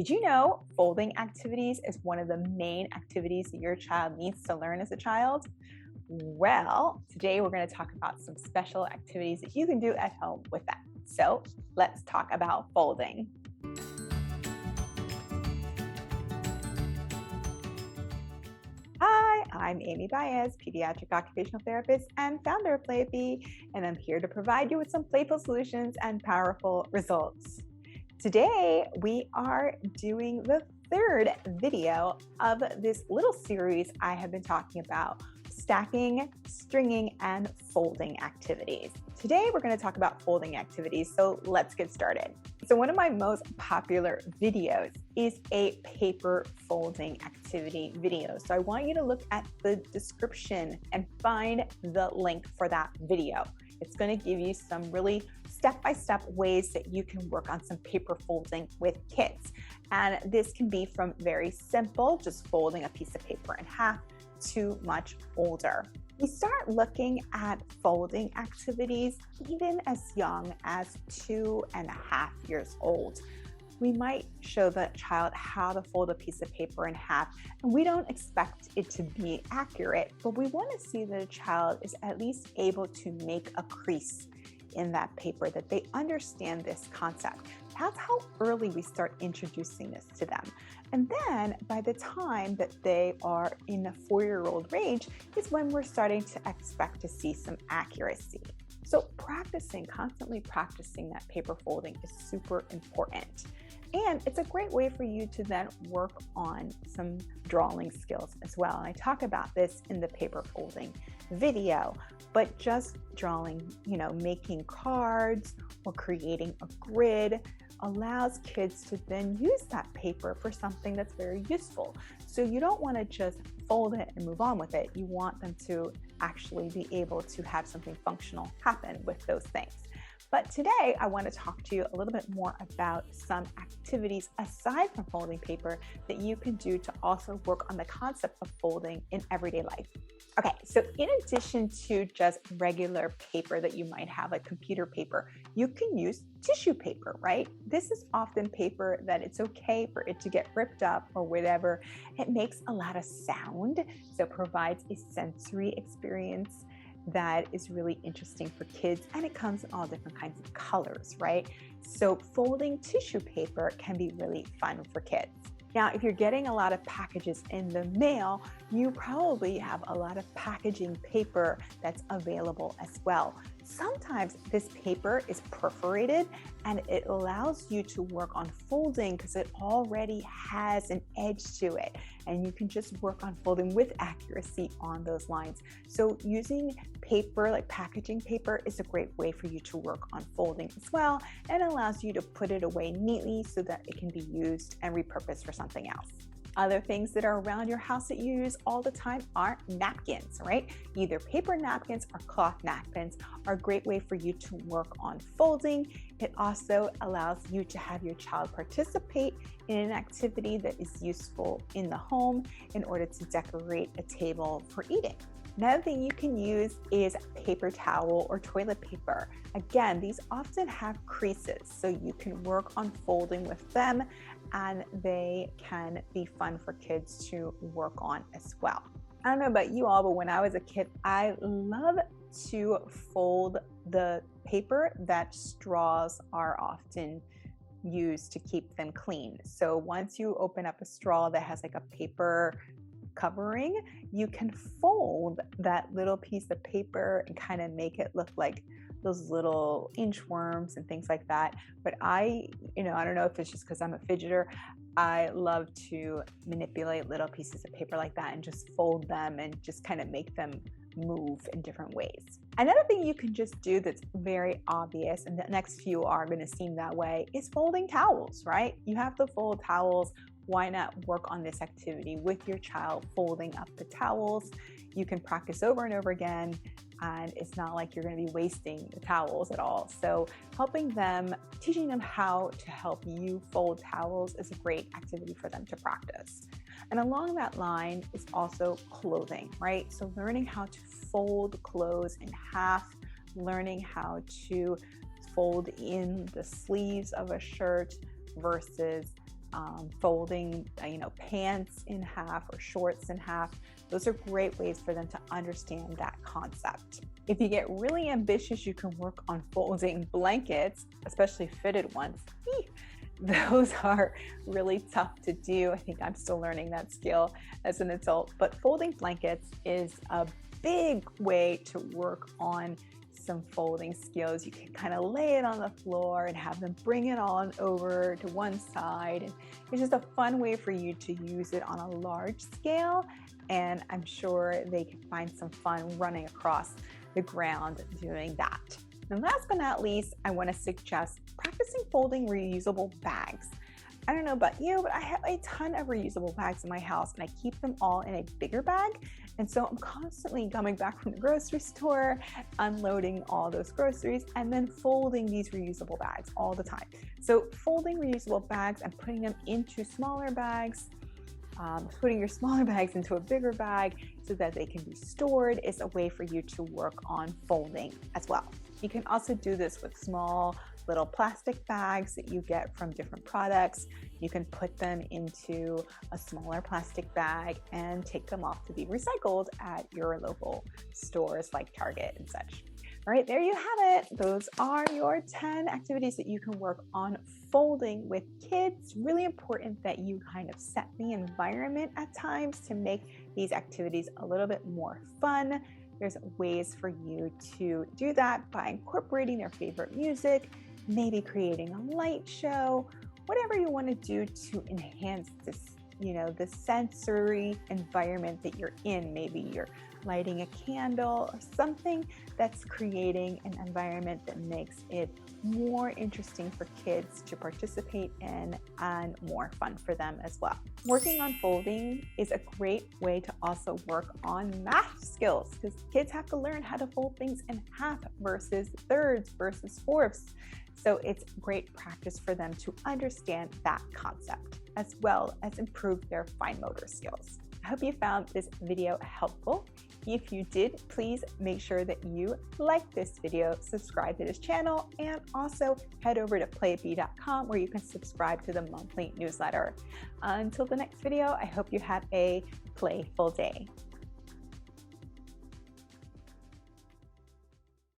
Did you know folding activities is one of the main activities that your child needs to learn as a child? Well, today we're going to talk about some special activities that you can do at home with them. So let's talk about folding. Hi, I'm Amy Baez, Pediatric Occupational Therapist and founder of Playapy, and I'm here to provide you with some playful solutions and powerful results. Today, we are doing the third video of this little series I have been talking about, stacking, stringing, and folding activities. Today, we're going to talk about folding activities, so let's get started. So one of my most popular videos is a paper folding activity video. So I want you to look at the description and find the link for that video. It's going to give you some really step-by-step ways that you can work on some paper folding with kids. And this can be from very simple, just folding a piece of paper in half, to much older. We start looking at folding activities even as young as 2.5 years old. We might show the child how to fold a piece of paper in half, and we don't expect it to be accurate, but we want to see that a child is at least able to make a crease in that paper, that they understand this concept. That's how early we start introducing this to them. And then by the time that they are in the 4-year-old range is when we're starting to expect to see some accuracy. So constantly practicing that paper folding is super important. And it's a great way for you to then work on some drawing skills as well. And I talk about this in the paper folding video, but just drawing, making cards or creating a grid allows kids to then use that paper for something that's very useful. So you don't want to just fold it and move on with it. You want them to actually be able to have something functional happen with those things. But today I want to talk to you a little bit more about some activities aside from folding paper that you can do to also work on the concept of folding in everyday life. Okay, so in addition to just regular paper that you might have, like computer paper, you can use tissue paper, right? This is often paper that it's okay for it to get ripped up or whatever. It makes a lot of sound, so it provides a sensory experience that is really interesting for kids, and it comes in all different kinds of colors, right? So folding tissue paper can be really fun for kids. Now, if you're getting a lot of packages in the mail, you probably have a lot of packaging paper that's available as well. Sometimes this paper is perforated and it allows you to work on folding because it already has an edge to it, and you can just work on folding with accuracy on those lines. So using paper, like packaging paper, is a great way for you to work on folding as well, and allows you to put it away neatly so that it can be used and repurposed for something else. Other things that are around your house that you use all the time are napkins, right? Either paper napkins or cloth napkins are a great way for you to work on folding. It also allows you to have your child participate in an activity that is useful in the home in order to decorate a table for eating. Another thing you can use is paper towel or toilet paper. Again, these often have creases, so you can work on folding with them, and they can be fun for kids to work on as well. I don't know about you all, but when I was a kid, I love to fold the paper that straws are often used to keep them clean. So once you open up a straw that has like a paper covering, you can fold that little piece of paper and kind of make it look like those little inchworms and things like that. But I don't know if it's just because I'm a fidgeter, I love to manipulate little pieces of paper like that and just fold them and just kind of make them move in different ways. Another thing you can just do that's very obvious, and the next few are going to seem that way, is folding towels, right? You have to fold towels. Why not work on this activity with your child, folding up the towels? You can practice over and over again, and it's not like you're going to be wasting the towels at all. So teaching them how to help you fold towels is a great activity for them to practice. And along that line is also clothing, right? So learning how to fold clothes in half, learning how to fold in the sleeves of a shirt versus folding, pants in half or shorts in half. Those are great ways for them to understand that concept. If you get really ambitious, you can work on folding blankets, especially fitted ones. Those are really tough to do. I think I'm still learning that skill as an adult, but folding blankets is a big way to work on some folding skills. You can kind of lay it on the floor and have them bring it on over to one side. And it's just a fun way for you to use it on a large scale. And I'm sure they can find some fun running across the ground doing that. And last but not least, I want to suggest practicing folding reusable bags. I don't know about you, but I have a ton of reusable bags in my house and I keep them all in a bigger bag. And so I'm constantly coming back from the grocery store, unloading all those groceries, and then folding these reusable bags all the time. So folding reusable bags and putting them into smaller bags, putting your smaller bags into a bigger bag so that they can be stored is a way for you to work on folding as well. You can also do this with small little plastic bags that you get from different products. You can put them into a smaller plastic bag and take them off to be recycled at your local stores like Target and such. All right, there you have it. Those are your 10 activities that you can work on folding with kids. Really important that you kind of set the environment at times to make these activities a little bit more fun. There's ways for you to do that by incorporating their favorite music, maybe creating a light show, whatever you want to do to enhance this, the sensory environment that you're in. Maybe you're lighting a candle or something that's creating an environment that makes it more interesting for kids to participate in and more fun for them as well. Working on folding is a great way to also work on math skills because kids have to learn how to fold things in half versus thirds versus fourths. So it's great practice for them to understand that concept as well as improve their fine motor skills. I hope you found this video helpful. If you did, please make sure that you like this video, subscribe to this channel, and also head over to playapy.com where you can subscribe to the monthly newsletter. Until the next video, I hope you have a playful day.